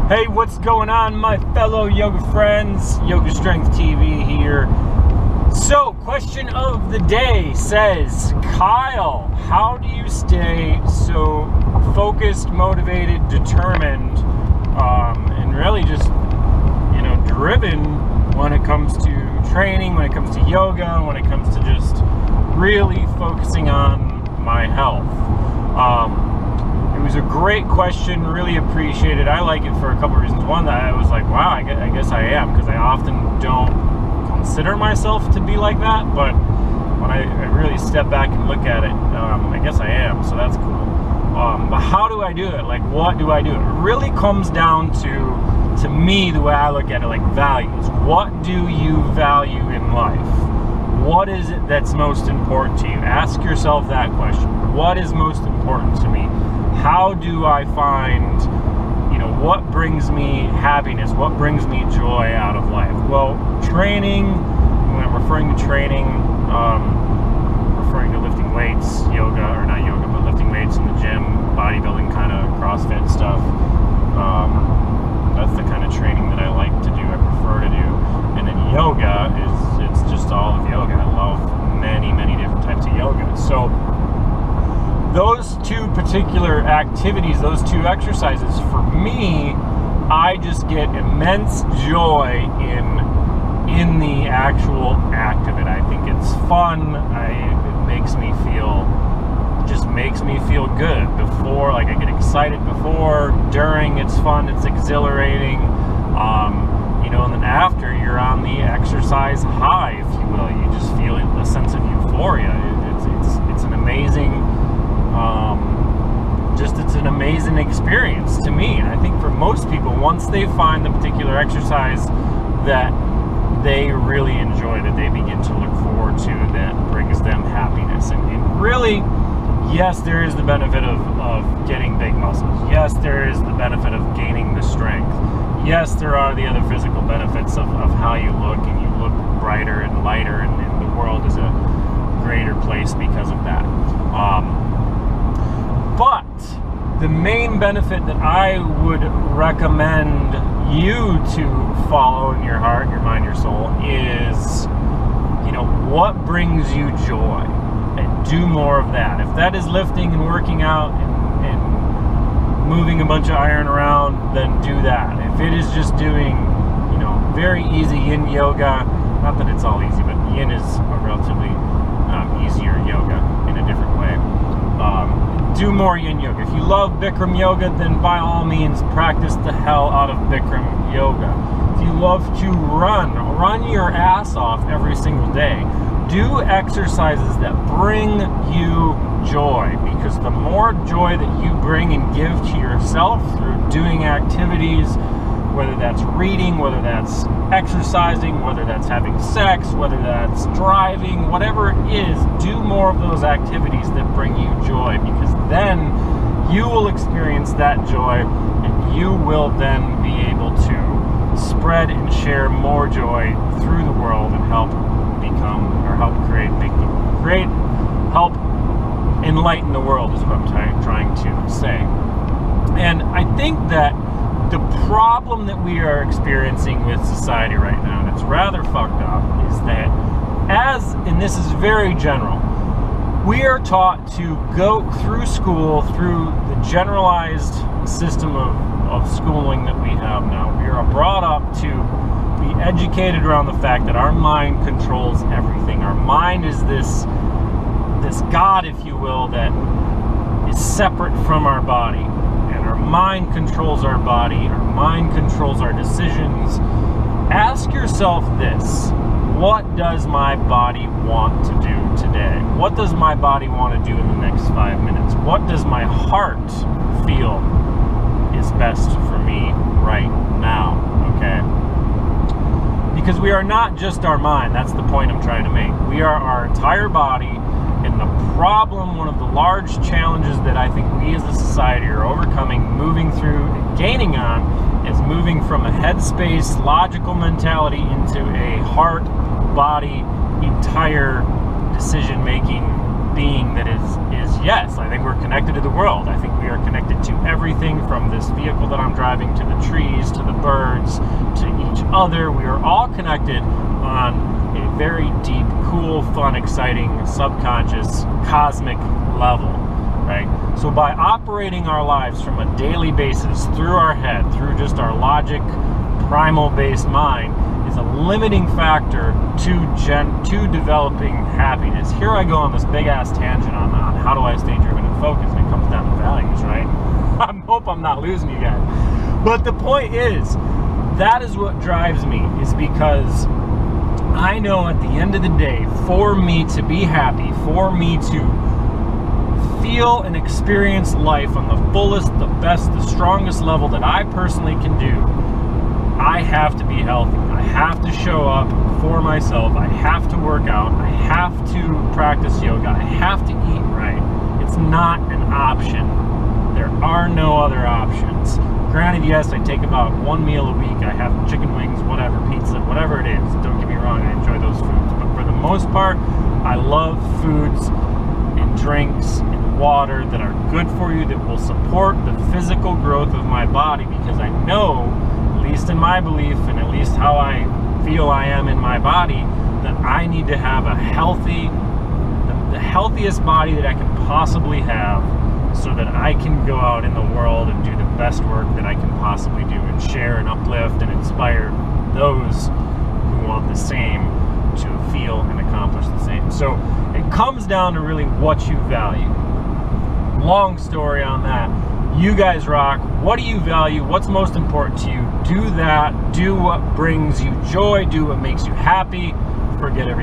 Hey, what's going on, my fellow yoga friends? Yoga Strength TV here. So, question of the day says, Kyle, how do you stay so focused, motivated, determined, and really just, driven when it comes to training, when it comes to yoga, when it comes to just really focusing on my health? It was a great question, really appreciate it. I like it for a couple of reasons. One, that I was like, wow, I guess I am, because I often don't consider myself to be like that, but when I really step back and look at it, I guess I am, so that's cool. But how do I do it? Like, what do I do? It really comes down to me, the way I look at it, like values. What do you value in life? What is it that's most important to you? Ask yourself that question. What is most important to me? How do I find, what brings me happiness? What brings me joy out of life? Well, training, when I'm referring to training, referring to lifting weights, yoga, or not yoga, but lifting weights in the gym, bodybuilding kind of CrossFit stuff. That's the kind of training that I like to do, I prefer to do. And then yoga it's just all of yoga. I love many, many different types of yoga. So those two particular activities, those two exercises, for me, I just get immense joy in the actual act of it. I think it's fun. It makes me feel good. Before, like, I get excited before, during, it's fun, it's exhilarating. And then after, you're on the exercise high, if you will. You just feel a sense of euphoria. It's an amazing, it's an amazing experience to me. And I think for most people, once they find the particular exercise that they really enjoy, that they begin to look forward to, that brings them happiness. And really, yes, there is the benefit of getting big muscles. Yes, there is the benefit of gaining the strength. Yes, there are the other physical benefits of how you look, and you look brighter and lighter, and the world is a greater place because of that. But the main benefit that I would recommend you to follow in your heart, your mind, your soul is, what brings you joy, and do more of that. If that is lifting and working out and moving a bunch of iron around, then do that. If it is just doing, very easy yin yoga, not that it's all easy, but yin is a relatively easier yoga in a different way. Do more yin yoga. If you love Bikram yoga, then by all means practice the hell out of Bikram yoga. If you love to run your ass off every single day. Do exercises that bring you joy, because the more joy that you bring and give to yourself through doing activities, whether that's reading, whether that's exercising, whether that's having sex, whether that's driving, whatever it is, do more of those activities that bring you joy, because then you will experience that joy, and you will then be able to spread and share more joy through the world and help enlighten the world, is what I'm trying to say. And I think that the problem that we are experiencing with society right now, and it's rather fucked up, is that and this is very general, we are taught to go through school, through the generalized system of schooling that we have now. We are brought up to be educated around the fact that our mind controls everything. Our mind is this God, if you will, that is separate from our body. And our mind controls our body. Our mind controls our decisions. Ask yourself this: what does my body want to do today? What does my body want to do in the next 5 minutes? What does my heart feel is best for me right now? Okay? Because we are not just our mind. That's the point I'm trying to make. We are our entire body. And the problem, one of the large challenges that I think we as a society are overcoming, moving through and gaining on, is moving from a headspace, logical mentality into a heart, body, entire decision-making being that is yes, I think we're connected to the world. I think we are connected to everything from this vehicle that I'm driving to the trees, to the birds, to each other. We are all connected on a very deep, cool, fun, exciting, subconscious, cosmic level, right? So by operating our lives from a daily basis through our head, through just our logic, primal-based mind, is a limiting factor to developing happiness. Here I go on this big-ass tangent on how do I stay driven and focused, and it comes down to values, right? I hope I'm not losing you guys. But the point is, that is what drives me, is because I know at the end of the day, for me to be happy, for me to feel and experience life on the fullest, the best, the strongest level that I personally can do, I have to be healthy. I have to show up for myself. I have to work out. I have to practice yoga. I have to eat right. It's not an option. There are no other options. Granted, yes, I take about one meal a week. I have chicken wings, whatever, pizza, whatever it is. Don't get me wrong, I enjoy those foods. But for the most part, I love foods and drinks and water that are good for you, that will support the physical growth of my body, because I know, at least in my belief and at least how I feel I am in my body, that I need to have a healthy, the healthiest body that I can possibly have, so that I can go out in the world and do the best work that I can possibly do, and share and uplift and inspire those who want the same to feel and accomplish the same. So it comes down to really what you value. Long story on that. You guys rock. What do you value? What's most important to you? Do that. Do what brings you joy. Do what makes you happy. Forget everything.